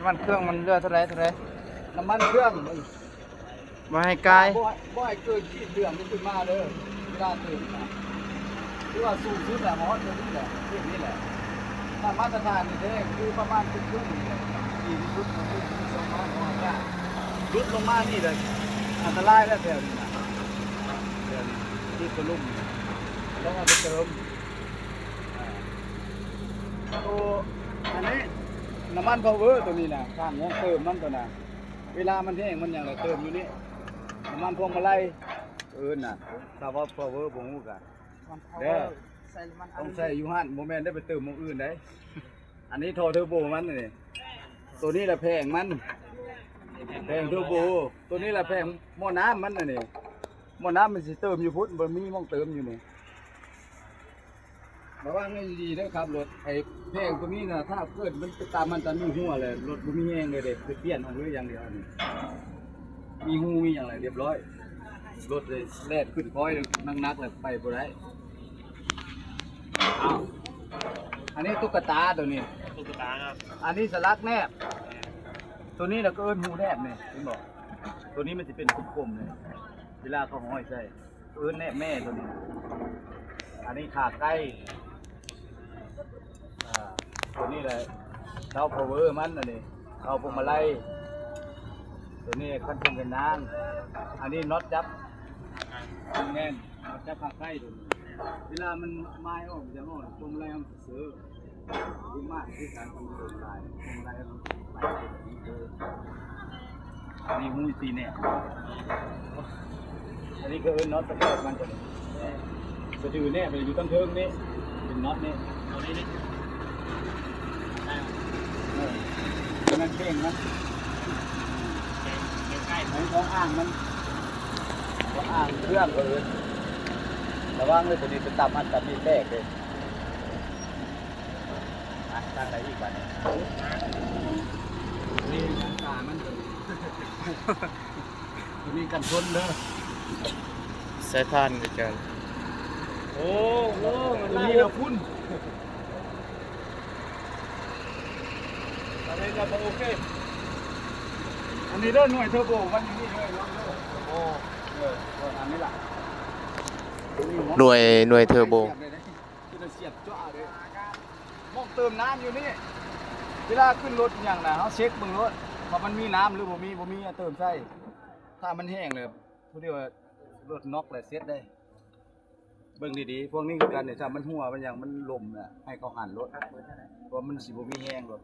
น้ำมันเครื่องมันเลือดเท่าไรน้ำมันเครื่องมัน มาให้กาย บ่ให้เกินที่เดือนมันขึ้นมาเด้อเวลาตื่นมาคือว่าสูงสุดแหละมอสตัวนี้แหละเรื่องนี้แหละถ้ามาตรฐานนี่เด้คือประมาณครึ่งนี่แหละดีที่สุดมันคือสองมาของเนี่ยลุดลงมานี่เลยอันตรายแล้วแถวนี้นะแถวนี้ที่กระลุ่มต้องเอาไปเติมตัวอันนี้น้ำมันพาวเวอร์ตัวนี้นะข้างนี้เติมมันตัวน่ะเวลามันแห้งมันอย่างไรเติมอยู่นี่น้ำมันพวงมาลัยน่ะถ้าว่าพาวเวอร์บ่ฮู้กันเด้อต้องใส่อยู่หั่นโมเมนต์ได้ไปเติมหม้องอื่นได้อันนี้ทอเทอร์โบมันนี่ตัวนี้แหละแพงมันแพงเทอร์โบตัวนี้แหละแพงหม้อน้ำมันน่ะนี่หม้อน้ำมันสิเติมอยู่พุ่นบ่มีหม้องเติมอยู่นี่ระวังให้ดีๆนะครับรถไอ้แพงตัวนี้นะถ้าเกิดมันตามมันจะมีหัวเลยรถบ่มีแห้งเลยเด็กคือเปลี่ยนเอาเลยอย่างเดียวนี่มีหูมีอย่างไรเรียบร้อยรถเลยแล่นขึ้นค่อยนักๆเลยไปบ่ได้อ้าวอันนี้ตุ๊กตาตัวนี้ตุ๊กตาครับอันนี้สลักแนบตัวนี้เราก็เอิ้นหูแนบเนี่ยเห็นบอกตัวนี้มันจะเป็นกลมๆเลยเวลาเขาห้อยใส่เอิ้นแนบแม่ตัวนี้อันนี้ขาใกล้ตัวนี้เลยเท้าพาวเวอร์มันอันนี้เท้าพวงมาลัยตัวนี้ขั้นตอนเป็นนางอันนี้น็อตจับแน่นน็อตจับขาใกล้ตัวนี้เวลามันไม้ออกจะอ่อนพวงมาลัยมันซื้อดีมากที่การทำโดนลายพวงมาลัยมันไปอันนี้มุ้ยตีเนี่ยอันนี้ก็เอิ้นน็อตสเกิร์ตมันจะอยู่เนี่ยไปอยู่ต้นเทิงนี่เป็นน็อตนี่ตัวนี้นี่มันเข่งนะใกล้ๆของอ่างมันของอ่างเครื่องเลยระวังเลยตัวนี้เป็นตามอันตามมีแตกเลยตั้งไหนอีกบ้างนี่น้ำตามันตัวนี้กันชนเด้อ ใส่ทานไปเจอ โอ้โหตัวนี้เราพุ่นอันนี้จะโอเคอันนี้เด้อหน่วยเทอร์โบมันอยู่นี่เลยลองเด้อโอ้อันนี้ล่ะ หน่วยเทอร์โบ จะเสียบจ้าเลยมองเติมน้ำอยู่นี่เวลาขึ้นรถอย่างน่ะเขาเช็คเบิ่งรถว่ามันมีน้ำหรือบ่มีเติมใส่ถ้ามันแห้งเลยผู้เดียวรถน็อกเลยเซ็ตได้เบิ่งดีๆพวกนี้คือกันเนี่ยถ้ามันหัวมันอย่างมันลมน่ะให้เขาหันรถเพราะมันสิบ่มีแห้งรถ